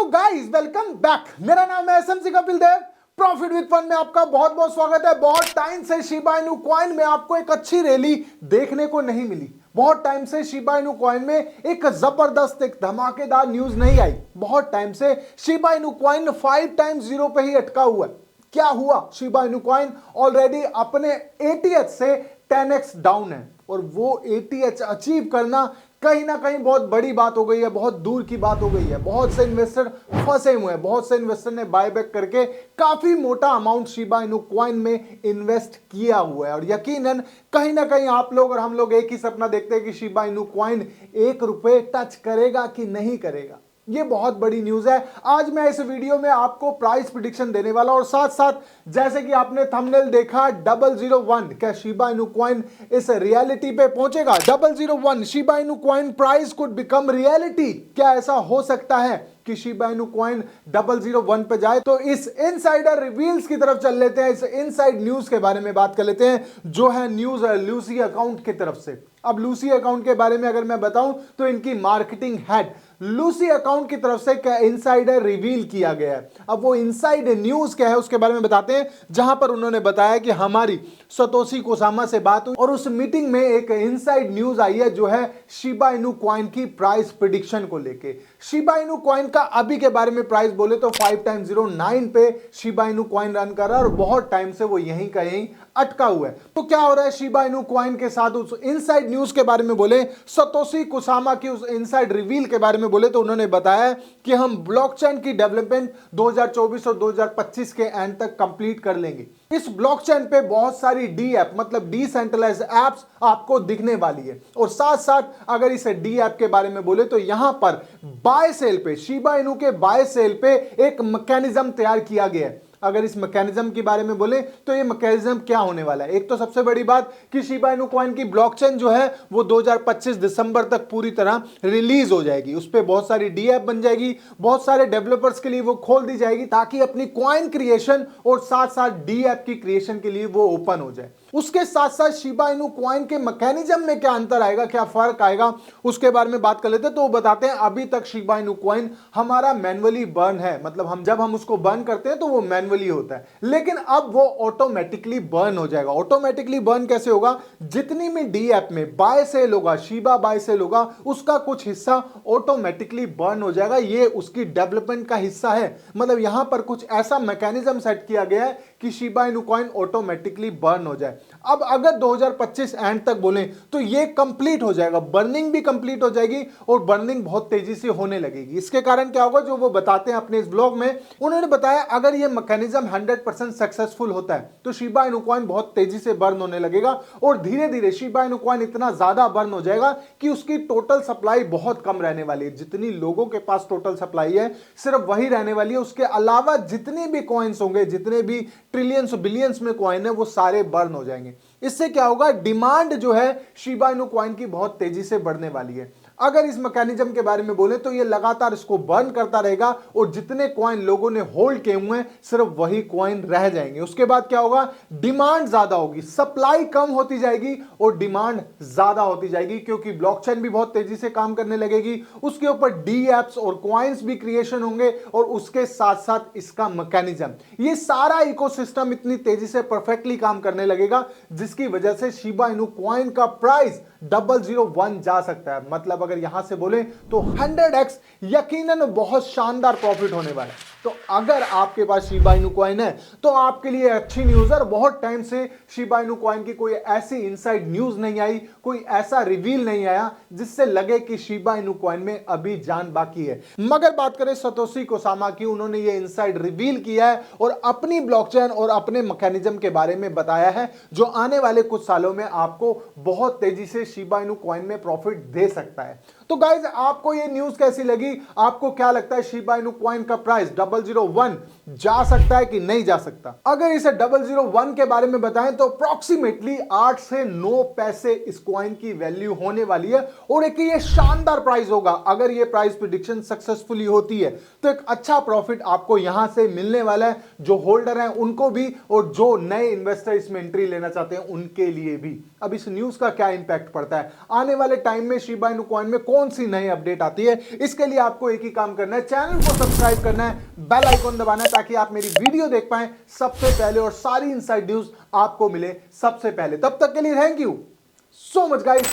Guys welcome back. मेरा नाम है SMC Kapil Dev. Profit with fun में आपका बहुत बहुत स्वागत है। बहुत टाइम से शिबा इनू कॉइन में आपको एक अच्छी रैली देखने को नहीं मिली। बहुत टाइम से शिबा इनू कॉइन में एक जबरदस्त एक धमाकेदार न्यूज नहीं आई। बहुत टाइम से Shiba Inu coin 5 times zero पे ही अटका हुआ है। क्या हुआ? शिबा इनू कॉइन ऑलरेडी अपने एटीएच से 10x डाउन है और वो एटीएच अचीव करना कहीं ना कहीं बहुत बड़ी बात हो गई है, बहुत दूर की बात हो गई है। बहुत से इन्वेस्टर फंसे हुए हैं, बहुत से इन्वेस्टर ने बायबैक करके काफी मोटा अमाउंट शिबा इनू कॉइन में इन्वेस्ट किया हुआ है और यकीनन कहीं ना कहीं आप लोग और हम लोग एक ही सपना देखते हैं कि शिबा इनू कॉइन ₹1 टच करेगा कि नहीं करेगा। ये बहुत बड़ी न्यूज है। आज मैं इस वीडियो में आपको प्राइस प्रेडिक्शन देने वाला और साथ साथ जैसे कि आपने थंबनेल देखा 001, क्या शिबा इनू कॉइन इस रियलिटी पे पहुंचेगा? 001 Shiba Inu coin price could become reality. क्या ऐसा हो सकता है कि शिबा इनू कॉइन 001 पे जाए? तो इस इनसाइडर रिवील्स की तरफ चल लेते हैं। इस इनसाइड न्यूज के बारे में बात कर लेते हैं जो है न्यूज लूसी अकाउंट की तरफ से। अब लूसी अकाउंट के बारे में अगर मैं बताऊं तो इनकी मार्केटिंग हेड लूसी अकाउंट की तरफ से क्या इनसाइडर रिवील किया गया है। अब वो इनसाइड न्यूज क्या है उसके बारे में बताते हैं, जहां पर उन्होंने बताया कि हमारी सतोशी कोसामा से बात हुई और उस मीटिंग में एक इनसाइड न्यूज आई है जो है शिबा इनू कॉइन की प्राइस प्रेडिक्शन को लेके। शिबा इनू कॉइन का अभी के बारे में प्राइस बोले तो 5x09 पे शिबा इनू कॉइन रन कर रहा है और बहुत टाइम से वो यहीं का यहीं अटका हुआ है। तो क्या हो रहा है शिबा इनू कॉइन के साथ? उस इनसाइड न्यूज के बारे में बोले, सतोशी कोसामा की उस इनसाइड रिवील के बारे में बोले तो उन्होंने बताया कि हम ब्लॉकचेन की डेवलपमेंट 2024 और 2025 के एंड तक कंप्लीट कर लेंगे। इस ब्लॉकचेन पे बहुत सारी डी ऐप मतलब डिसेंट्रलाइज्ड एप्स आपको दिखने वाली है और साथ साथ अगर इस डी ऐप के बारे में बोले तो यहां पर बाय सेल पे शिबा इनू के बाय सेल पे एक मैकेनिज्म तैयार किया गया है। अगर इस मैकेनिज्म के बारे में बोले तो ये मैकेनिज्म क्या होने वाला है? एक तो सबसे बड़ी बात कि शिबा इनू कॉइन की ब्लॉकचेन जो है वो 2025 दिसंबर तक पूरी तरह रिलीज हो जाएगी। उस पे बहुत सारी डी ऐप बन जाएगी, बहुत सारे डेवलपर्स के लिए वो खोल दी जाएगी ताकि अपनी कॉइन क्रिएशन और साथ साथ डी ऐप की क्रिएशन के लिए वो ओपन हो जाए। उसके साथ साथ शिबा इनू कॉइन के मैकेनिज्म में क्या अंतर आएगा, क्या फर्क आएगा, उसके बारे में बात कर लेते हैं। तो वो बताते हैं अभी तक शिबा इनू कॉइन हमारा मैनुअली बर्न है, मतलब जब हम उसको बर्न करते हैं तो वो मैनुअली होता है, लेकिन अब वो ऑटोमेटिकली बर्न हो जाएगा। ऑटोमेटिकली बर्न कैसे होगा? जितनी भी डी ऐप में बाय सेल होगा, शिबा बाय सेल होगा, उसका कुछ हिस्सा ऑटोमेटिकली बर्न हो जाएगा। ये उसकी डेवलपमेंट का हिस्सा है। मतलब यहां पर कुछ ऐसा मैकेनिज्म सेट किया गया है कि Shiba Inu coin automatically burn हो जाए। अब अगर 2025 एंड तक बोले तो ये कंप्लीट हो जाएगा, बर्निंग भी कंप्लीट हो जाएगी और बर्निंग बहुत तेजी से होने लगेगी। इसके कारण क्या होगा, जो वो बताते हैं अपने इस ब्लॉग में, उन्होंने बताया अगर ये मैकेनिज्म 100% सक्सेसफुल होता है तो शिबा इनू कॉइन बहुत तेजी से बर्न होने लगेगा और धीरे धीरे शिबा इनू कॉइन इतना ज्यादा बर्न हो जाएगा कि उसकी टोटल सप्लाई बहुत कम रहने वाली है। जितनी लोगों के पास टोटल सप्लाई है सिर्फ वही रहने वाली है। उसके अलावा जितने भी कॉइन्स होंगे, जितने भी ट्रिलियंस बिलियंस में कॉइन है, वो सारे बर्न हो जाएंगे। इससे क्या होगा, डिमांड जो है शिबा इनू कॉइन की बहुत तेजी से बढ़ने वाली है। अगर इस मैकेनिज्म के बारे में बोले तो ये लगातार इसको बर्न करता रहेगा और जितने कॉइन लोगों ने होल्ड किए हुए हैं सिर्फ वही कॉइन रह जाएंगे। उसके बाद क्या होगा, डिमांड ज्यादा होगी, सप्लाई कम होती जाएगी और डिमांड ज्यादा होती जाएगी क्योंकि ब्लॉकचेन भी बहुत तेजी से काम करने लगेगी। उसके ऊपर डी एप्स और कॉइन्स भी क्रिएशन होंगे और उसके साथ साथ इसका मैकेनिज्म, ये सारा इकोसिस्टम इतनी तेजी से परफेक्टली काम करने लगेगा जिसकी वजह से शिबा इनू कॉइन का प्राइस 001 जा सकता है। मतलब अगर यहां से बोले तो 100x यकीनन बहुत शानदार प्रॉफिट होने वाला है। तो अगर आपके पास शिबा इनू कॉइन है तो आपके लिए अच्छी न्यूज है। बहुत टाइम से शिबा इनू कॉइन की कोई ऐसी इनसाइड न्यूज नहीं आई, कोई ऐसा रिवील नहीं आया जिससे लगे कि शिबा इनू कॉइन में अभी जान बाकी है। मगर बात करें सतोशी कोसामा की, उन्होंने ये इनसाइड रिवील किया है और अपनी ब्लॉकचेन और अपने मैकेनिज्म के बारे में बताया है जो आने वाले कुछ सालों में आपको बहुत तेजी से शिबा इनू कॉइन में प्रॉफिट दे सकता है। तो गाइज आपको ये न्यूज कैसी लगी? आपको क्या लगता है शिबा इनू कॉइन का प्राइस 001 जा सकता है कि नहीं जा सकता? अगर इसे 001 के बारे में बताएं तो अप्रोक्सीमेटली 8 से 9 पैसे इस कॉइन की वैल्यू होने वाली है और एक ये शानदार प्राइस होगा। अगर ये प्राइस प्रेडिक्शन सक्सेसफुली होती है तो एक अच्छा प्रॉफिट आपको यहां से मिलने वाला है, जो होल्डर हैं उनको भी और जो नए इन्वेस्टर इसमें एंट्री लेना चाहते हैं उनके लिए भी। अब इस न्यूज का क्या इंपैक्ट पड़ता है? आने वाले टाइम में शिबा इनू कॉइन में कौन कौन सी नई अपडेट आती है। इसके लिए आपको एक ही काम करना है, चैनल को सब्सक्राइब करना है, बेल आइकॉन दबाना है, ताकि आप मेरी वीडियो देख पाएं सबसे पहले और सारी इनसाइड न्यूज आपको मिले सबसे पहले। तब तक के लिए thank you so much guys.